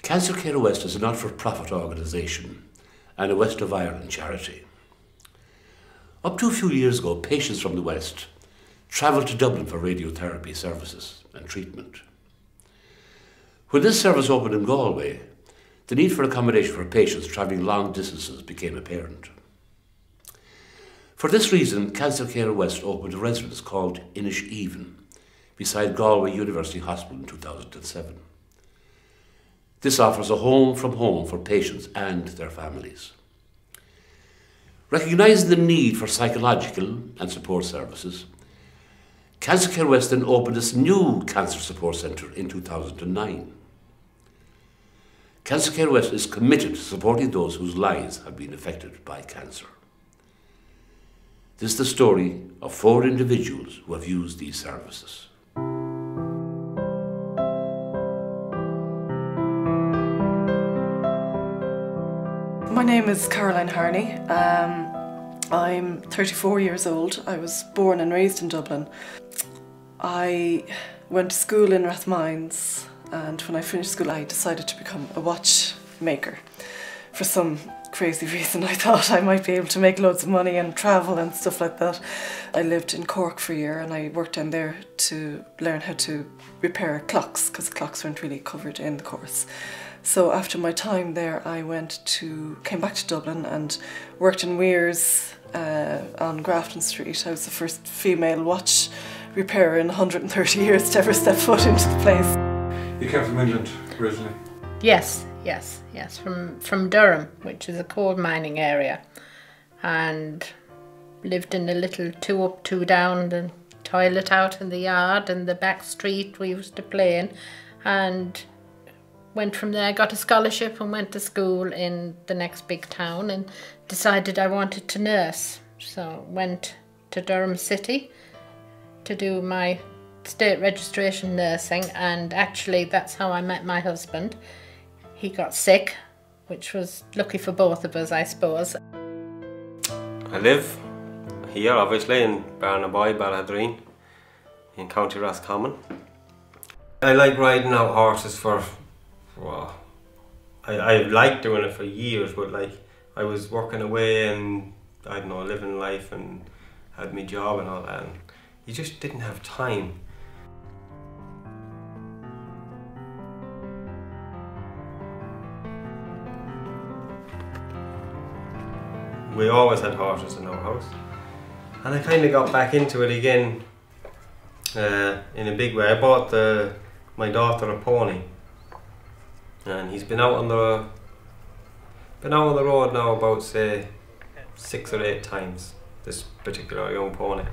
Cancer Care West is a not-for-profit organisation and a West of Ireland charity. Up to a few years ago, patients from the West travelled to Dublin for radiotherapy services and treatment. When this service opened in Galway, the need for accommodation for patients travelling long distances became apparent. For this reason, Cancer Care West opened a residence called Inisheven beside Galway University Hospital in 2007. This offers a home from home for patients and their families. Recognising the need for psychological and support services, Cancer Care West then opened its new Cancer Support Centre in 2009. Cancer Care West is committed to supporting those whose lives have been affected by cancer. This is the story of 4 individuals who have used these services. My name is Harney. I'm 34 years old. I was born and raised in Dublin. I went to school in Rathmines, and when I finished school I decided to become a watchmaker. For some crazy reason I thought I might be able to make loads of money and travel and stuff like that. I lived in Cork for a year and I worked down there to learn how to repair clocks, because clocks weren't really covered in the course. So after my time there I came back to Dublin and worked in Weir's on Grafton Street. I was the first female watch repairer in 130 years to ever step foot into the place. You came from England originally? Yes, from Durham, which is a coal mining area, and lived in a little 2 up, 2 down, the toilet out in the yard and the back street we used to play in, and went from there, got a scholarship and went to school in the next big town and decided I wanted to nurse. So went to Durham City to do my state registration nursing, and actually that's how I met my husband. He got sick, which was lucky for both of us, I suppose. I live here obviously in Barnaby, Balladreen in County Roscommon. I like riding out horses well, I've liked doing it for years, but like I was working away and I don't know, living life and had my job and all that, and you just didn't have time. We always had horses in our house, and I kind of got back into it again in a big way. I bought my daughter a pony, and he's been out on the road now about say 6 or 8 times. This particular young pony,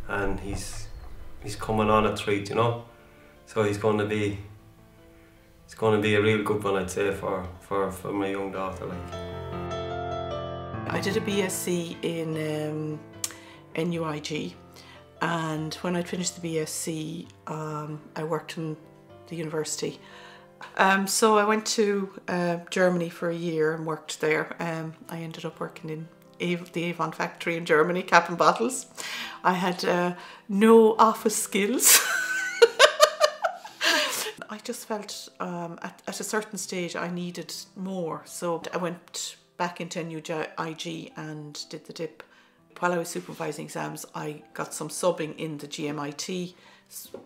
and he's coming on a treat, you know. So he's going to be a real good one, I'd say, for my young daughter. Like. I did a BSc in NUIG, and when I finished the BSc I worked in the university. So I went to Germany for a year and worked there. I ended up working in the Avon factory in Germany, capping bottles. I had no office skills. I just felt at a certain stage I needed more, so I went back into NUIG and did the dip. While I was supervising exams, I got some subbing in the GMIT,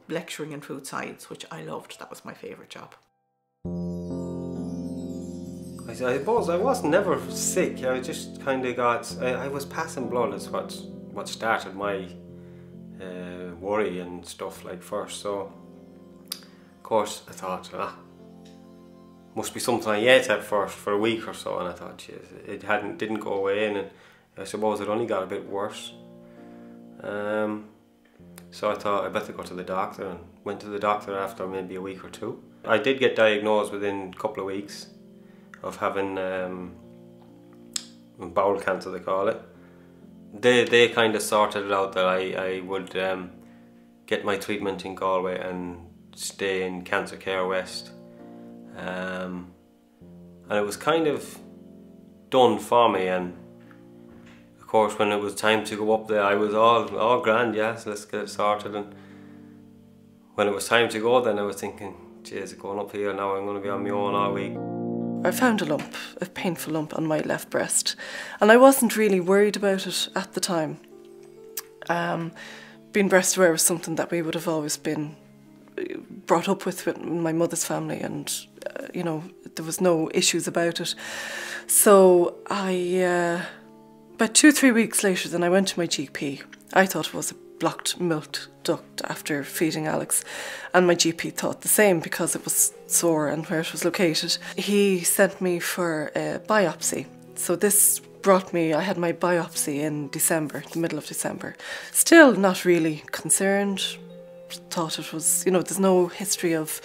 lecturing in food science, which I loved. That was my favourite job. I suppose I was never sick. I just kind of I was passing blood is what started my worry and stuff like first. So of course I thought, must be something I ate at first for a week or so, and I thought, geez, it didn't go away, and I suppose it only got a bit worse. So I thought I better go to the doctor, and went to the doctor after maybe a week or 2. I did get diagnosed within a couple of weeks of having bowel cancer, they call it. They kind of sorted it out that I would get my treatment in Galway and stay in Cancer Care West. And it was kind of done for me, and of course when it was time to go up there I was all grand, yes, let's get it sorted. And when it was time to go then I was thinking, geez, going up here now, I'm going to be on my own all week. I found a painful lump on my left breast, and I wasn't really worried about it at the time. Being breast aware was something that we would have always been brought up with my mother's family, and you know, there was no issues about it. So about 2 or 3 weeks later, then I went to my GP. I thought it was a blocked milk duct after feeding Alex, and my GP thought the same because it was sore and where it was located. He sent me for a biopsy. So this brought me, I had my biopsy in December, the middle of December. Still not really concerned, thought it was, you know, there's no history of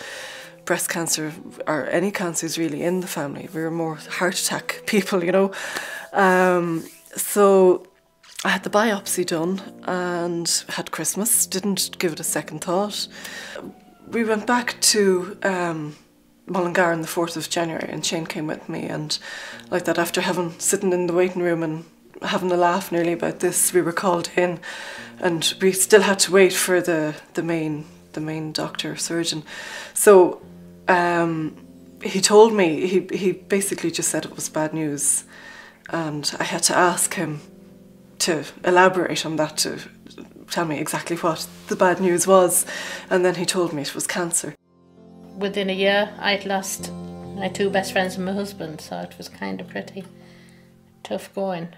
breast cancer or any cancers really in the family. We were more heart attack people, you know. So I had the biopsy done and had Christmas, didn't give it a second thought. We went back to Mullingar on the 4th of January, and Shane came with me, and like that, after sitting in the waiting room and having a laugh nearly about this, we were called in, and we still had to wait for the main doctor, surgeon. So he told me, he basically just said it was bad news, and I had to ask him to elaborate on that, to tell me exactly what the bad news was, and then he told me it was cancer. Within a year, I'd lost my 2 best friends and my husband, so it was kind of pretty tough going.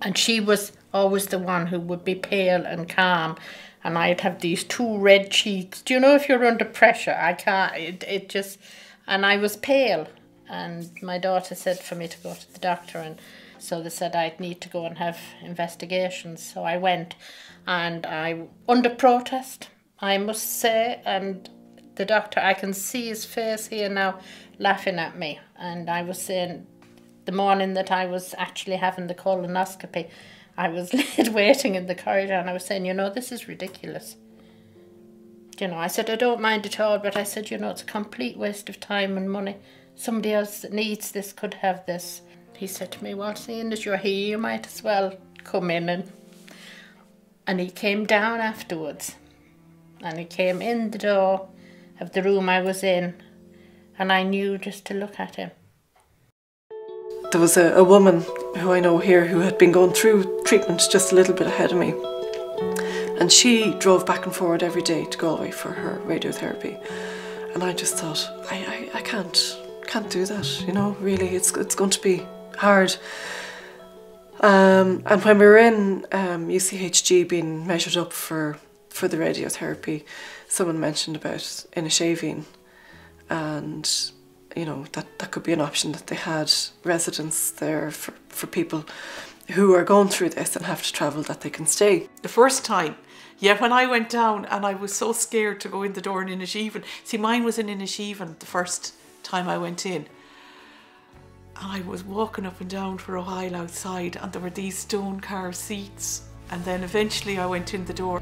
And she was always the one who would be pale and calm, and I'd have these 2 red cheeks. Do you know, if you're under pressure, I can't, and I was pale. And my daughter said for me to go to the doctor, and so they said I'd need to go and have investigations. So I went, and I, under protest, I must say, and the doctor, I can see his face here now, laughing at me. And I was saying, the morning that I was actually having the colonoscopy, I was waiting in the corridor, and I was saying, you know, this is ridiculous. You know, I said, I don't mind at all, but I said, you know, it's a complete waste of time and money. Somebody else that needs this could have this. He said to me, well, seeing as you're here, you might as well come in. And he came down afterwards, and he came in the door of the room I was in, and I knew just to look at him. There was a woman who I know here who had been going through treatment just a little bit ahead of me, and she drove back and forward every day to Galway for her radiotherapy, and I just thought, I can't do that, you know, really, it's going to be hard. And when we were in UCHG being measured up for the radiotherapy, someone mentioned about inishavine, and you know, that could be an option, that they had residents there for people who are going through this and have to travel, that they can stay. The first time, yeah, when I went down, and I was so scared to go in the door in Inisheven. See, mine was in Inisheven the first time I went in. And I was walking up and down for a while outside, and there were these stone carved seats. And then eventually I went in the door.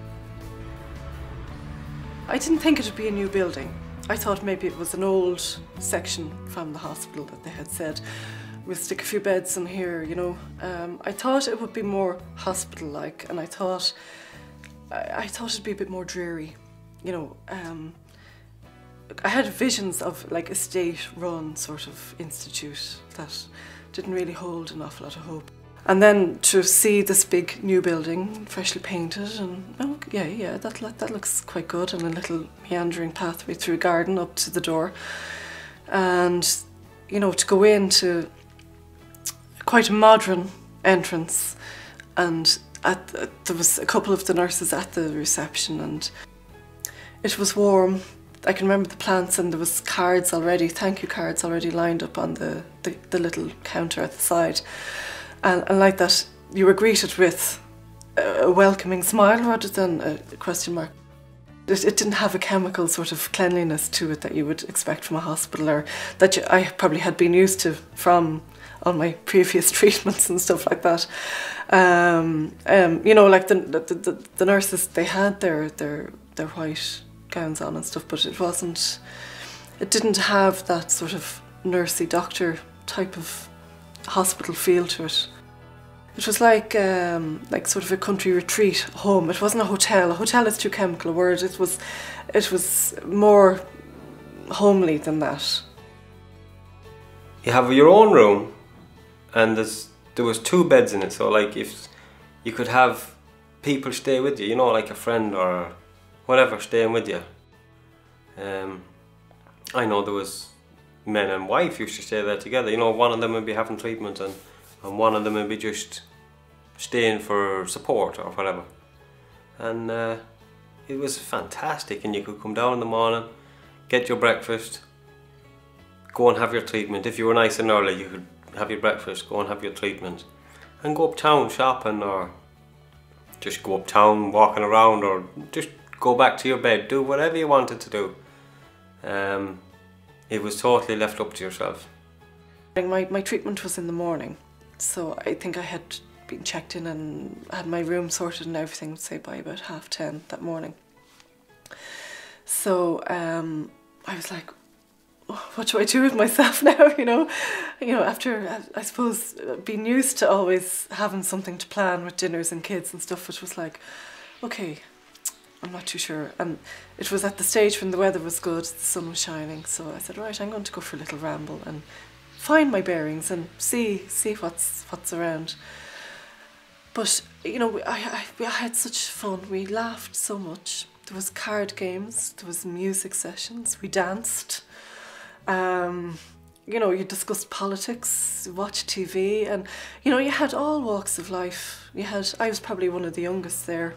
I didn't think it would be a new building. I thought maybe it was an old section from the hospital that they had said, we'll stick a few beds in here, you know. I thought it would be more hospital-like, and I thought it'd be a bit more dreary, you know. I had visions of like a state-run sort of institute that didn't really hold an awful lot of hope. And then to see this big new building, freshly painted, and oh yeah, that looks quite good, and a little meandering pathway through a garden up to the door, and you know, to go into quite a modern entrance, and there was a couple of the nurses at the reception, and it was warm. I can remember the plants, and there was cards already, thank you cards already lined up on the little counter at the side. And like that, you were greeted with a welcoming smile rather than a question mark. It didn't have a chemical sort of cleanliness to it that you would expect from a hospital, or that I probably had been used to from all my previous treatments and stuff like that. You know, like the nurses, they had their white gowns on and stuff, but it didn't have that sort of nursey doctor type of hospital feel to it. It was like sort of a country retreat home. It wasn't a hotel. A hotel is too chemical a word. It was more homely than that. You have your own room, and there was 2 beds in it. So like if you could have people stay with you, you know, like a friend or whatever staying with you. I know there was men and wife used to stay there together. You know, one of them would be having treatment and one of them would be just staying for support or whatever. And it was fantastic, and you could come down in the morning, get your breakfast, go and have your treatment. If you were nice and early, you could have your breakfast, go and have your treatment, and go uptown shopping, or just go uptown walking around, or just go back to your bed, do whatever you wanted to do. It was totally left up to yourself. My treatment was in the morning, so I think I had been checked in and had my room sorted and everything, say by about 10:30 that morning. So I was like, oh, what do I do with myself now, you know? After, I suppose, being used to always having something to plan with dinners and kids and stuff, it was like, okay, I'm not too sure. And it was at the stage when the weather was good, the sun was shining, so I said, right, I'm going to go for a little ramble and find my bearings and see what's around. But, you know, I had such fun. We laughed so much. There was card games, there was music sessions, we danced. You know, you discussed politics, watched TV, and, you know, you had all walks of life. I was probably one of the youngest there.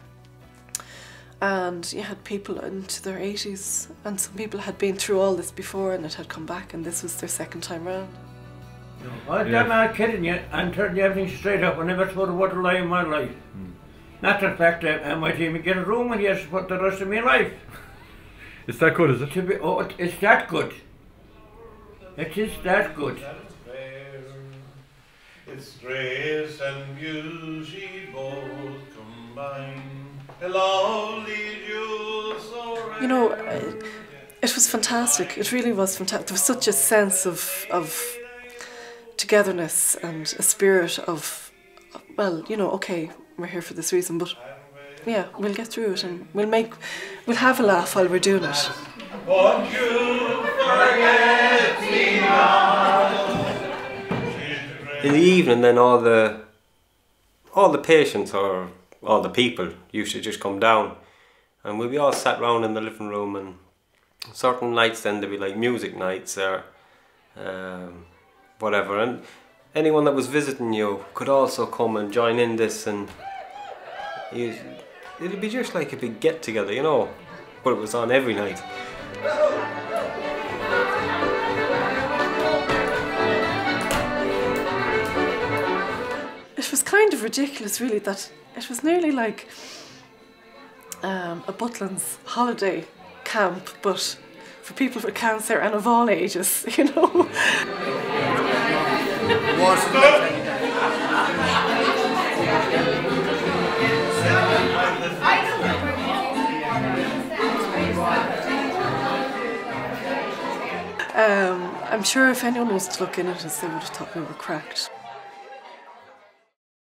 And you had people into their 80s, and some people had been through all this before and it had come back, and this was their second time round. I'm not kidding you. I'm telling you everything straight up. I never told a word of lie in my life. Matter of fact, I might even get a room in here for the rest of my life. It's that good, is it? It's that good. It is that good. It's grace and beauty both combined. Hello, lead you so. You know, it was fantastic. It really was fantastic. There was such a sense of togetherness and a spirit of, well, you know, okay, we're here for this reason, but yeah, we'll get through it and we'll have a laugh while we're doing it. Won't you forget me now? In the evening, then all the patients or all the people used to just come down, and we'd be all sat round in the living room, and certain nights then there'd be like music nights or whatever, and anyone that was visiting you could also come and join in this, and it'd be just like a big get together, you know, but it was on every night. It was kind of ridiculous, really, that it was nearly like a Butlins holiday camp, but for people with cancer and of all ages, you know. I'm sure if anyone was to look in at us, they would have thought we were cracked.